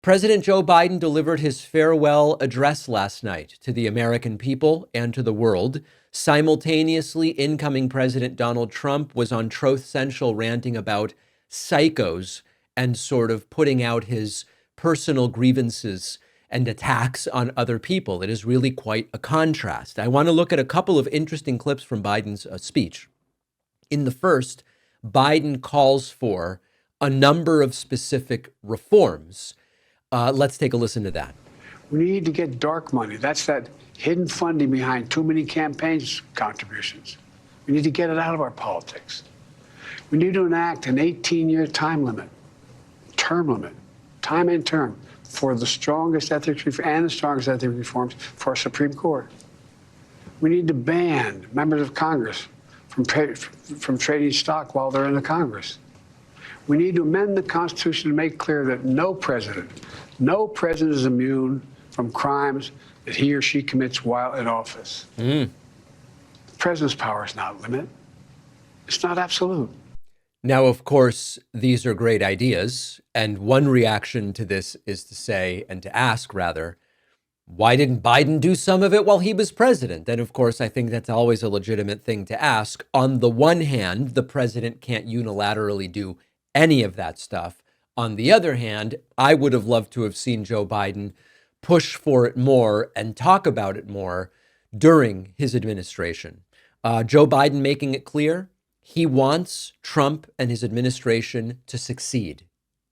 President Joe Biden delivered his farewell address last night to the American people and to the world. Simultaneously, incoming President Donald Trump was on Truth Central ranting about psychos and sort of putting out his personal grievances and attacks on other people. It is really quite a contrast. I want to look at a couple of interesting clips from Biden's speech. In the first, Biden calls for a number of specific reforms. Let's take a listen to that. We need to get dark money. That's that hidden funding behind too many campaigns contributions. We need to get it out of our politics. We need to enact an 18-year time and term for the strongest ethics and the strongest ethics reforms for our Supreme Court. We need to ban members of Congress from trading stock while they're in the Congress. We need to amend the Constitution to make clear that no president is immune from crimes that he or she commits while in office. The president's power is not limited. It's not absolute. Now, of course, these are great ideas. And one reaction to this is to say, and to ask rather, why didn't Biden do some of it while he was president? And of course, I think that's always a legitimate thing to ask. On the one hand, the president can't unilaterally do any of that stuff. On the other hand, I would have loved to have seen Joe Biden push for it more and talk about it more during his administration. Joe Biden making it clear he wants Trump and his administration to succeed.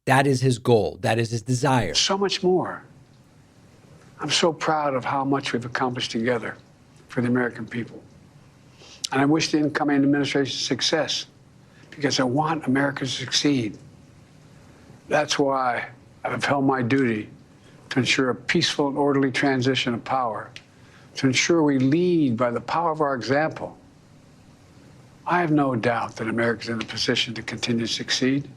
That is his goal. That is his desire. So much more. I'm so proud of how much we've accomplished together for the American people. And I wish the incoming administration success because I want America to succeed. That's why I've held my duty to ensure a peaceful and orderly transition of power, to ensure we lead by the power of our example. I have no doubt that America is in a position to continue to succeed.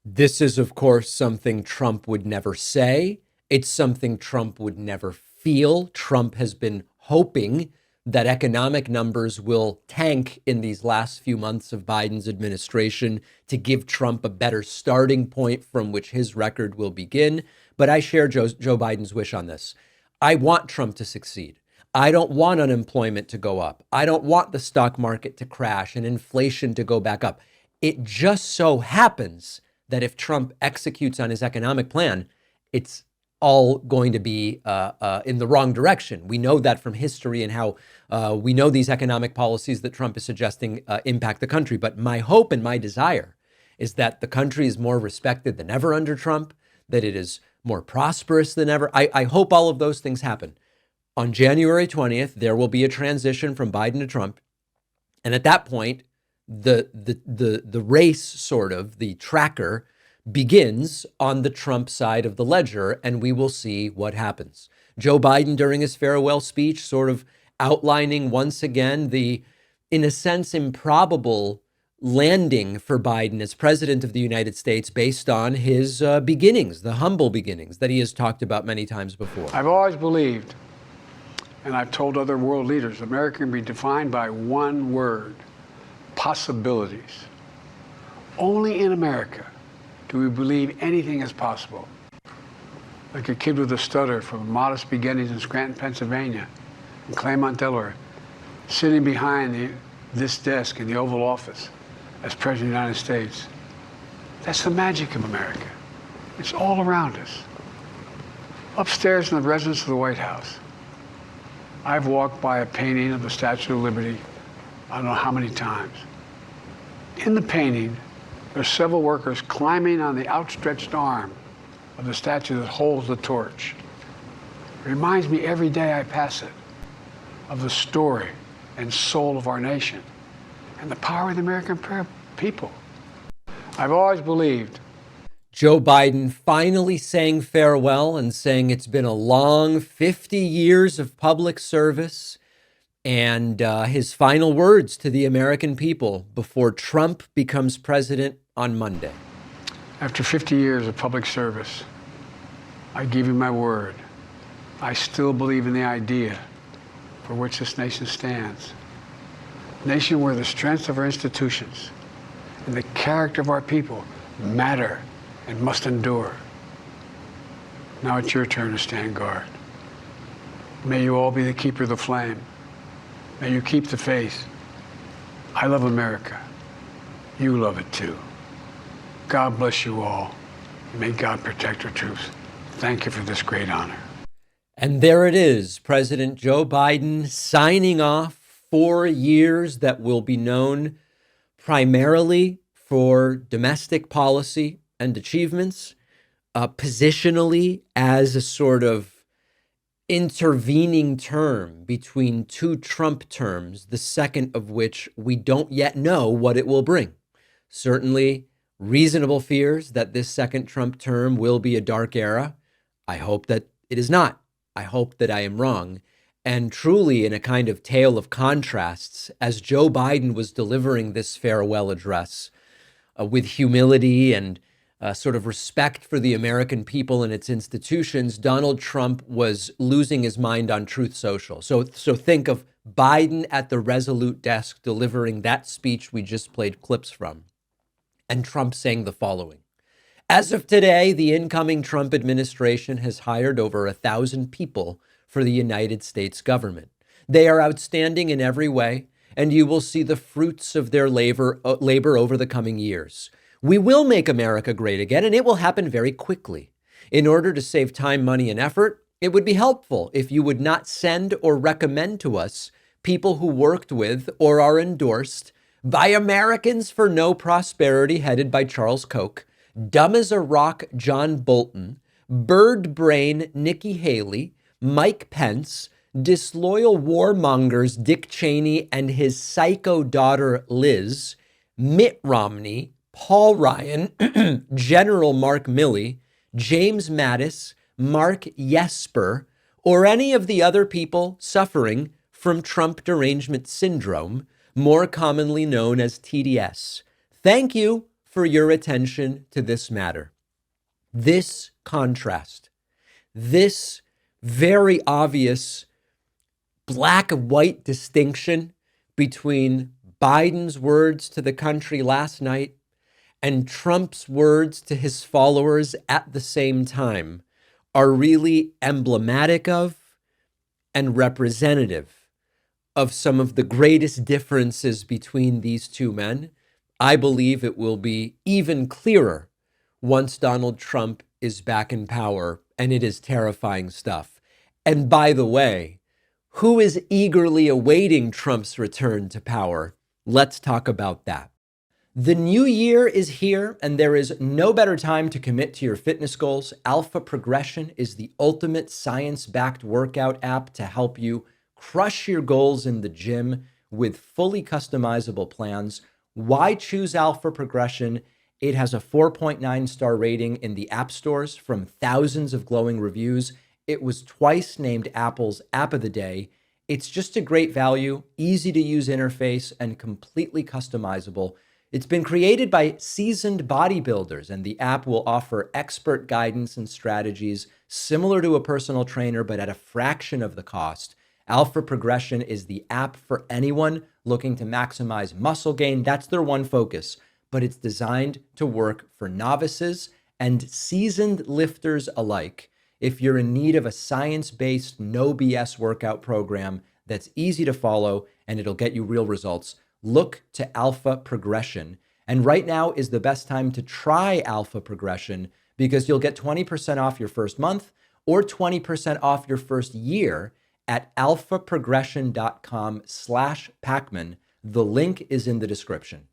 This is, of course, something Trump would never say. It's something Trump would never feel. Trump has been hoping that economic numbers will tank in these last few months of Biden's administration to give Trump a better starting point from which his record will begin. But I share Joe Biden's wish on this. I want Trump to succeed. I don't want unemployment to go up. I don't want the stock market to crash and inflation to go back up. It just so happens that if Trump executes on his economic plan, it's all going to be in the wrong direction. We know that from history and how we know these economic policies that Trump is suggesting impact the country. But my hope and my desire is that the country is more respected than ever under Trump, that it is more prosperous than ever. I hope all of those things happen. On January 20th, there will be a transition from Biden to Trump. And at that point, the race, sort of, the tracker, begins on the Trump side of the ledger, and we will see what happens. Joe Biden, during his farewell speech, sort of outlining once again the, in a sense, improbable landing for Biden as president of the United States based on his beginnings, the humble beginnings that he has talked about many times before. I've always believed, and I've told other world leaders, America can be defined by one word: possibilities. Only in America do we believe anything is possible. Like a kid with a stutter from modest beginnings in Scranton, Pennsylvania, and Claremont, Delaware, sitting behind this desk in the Oval Office as President of the United States. That's the magic of America. It's all around us. Upstairs in the residence of the White House, I've walked by a painting of the Statue of Liberty I don't know how many times. In the painting, there's several workers climbing on the outstretched arm of the statue that holds the torch. It reminds me every day I pass it of the story and soul of our nation and the power of the American people. I've always believed. Joe Biden finally saying farewell and saying it's been a long 50 years of public service, and his final words to the American people before Trump becomes president on Monday. After 50 years of public service, I give you my word. I still believe in the idea for which this nation stands. A nation where the strength of our institutions and the character of our people matter and must endure. Now it's your turn to stand guard. May you all be the keeper of the flame. May you keep the faith. I love America. You love it too. God bless you all. May God protect our troops. Thank you for this great honor. And there it is, President Joe Biden signing off 4 years that will be known primarily for domestic policy and achievements, positionally as a sort of intervening term between two Trump terms, the second of which we don't yet know what it will bring. Certainly reasonable fears that this second Trump term will be a dark era. I hope that it is not. I hope that I am wrong. And truly, in a kind of tale of contrasts, as Joe Biden was delivering this farewell address with humility and sort of respect for the American people and its institutions, Donald Trump was losing his mind on Truth Social. So think of Biden at the Resolute desk delivering that speech we just played clips from, and Trump saying the following. As of today, the incoming Trump administration has hired over 1,000 people for the United States government. They are outstanding in every way, and you will see the fruits of their labor over the coming years. We will make America great again, and it will happen very quickly. In order to save time, money, and effort, it would be helpful if you would not send or recommend to us people who worked with or are endorsed by Americans for No Prosperity, headed by Charles Koch, dumb as a rock John Bolton, bird brain Nikki Haley, Mike Pence, disloyal warmongers Dick Cheney and his psycho daughter Liz, Mitt Romney, Paul Ryan, General Mark Milley, James Mattis, Mark Jesper, or any of the other people suffering from Trump derangement syndrome, more commonly known as TDS. Thank you for your attention to this matter. This contrast, this very obvious black and white distinction between Biden's words to the country last night and Trump's words to his followers at the same time are really emblematic of and representative of some of the greatest differences between these two men. I believe it will be even clearer once Donald Trump is back in power, and it is terrifying stuff. And by the way, who is eagerly awaiting Trump's return to power? Let's talk about that. The new year is here, and there is no better time to commit to your fitness goals. Alpha Progression is the ultimate science-backed workout app to help you crush your goals in the gym with fully customizable plans. Why choose Alpha Progression? It has a 4.9 star rating in the app stores from thousands of glowing reviews. It was twice named Apple's App of the Day. It's just a great value, easy to use interface, and completely customizable. It's been created by seasoned bodybuilders, and the app will offer expert guidance and strategies similar to a personal trainer, but at a fraction of the cost. Alpha Progression is the app for anyone looking to maximize muscle gain. That's their one focus, but it's designed to work for novices and seasoned lifters alike. If you're in need of a science-based, no BS workout program that's easy to follow and it'll get you real results, look to Alpha Progression. And right now is the best time to try Alpha Progression because you'll get 20% off your first month or 20% off your first year at alphaprogression.com/Pacman. The link is in the description.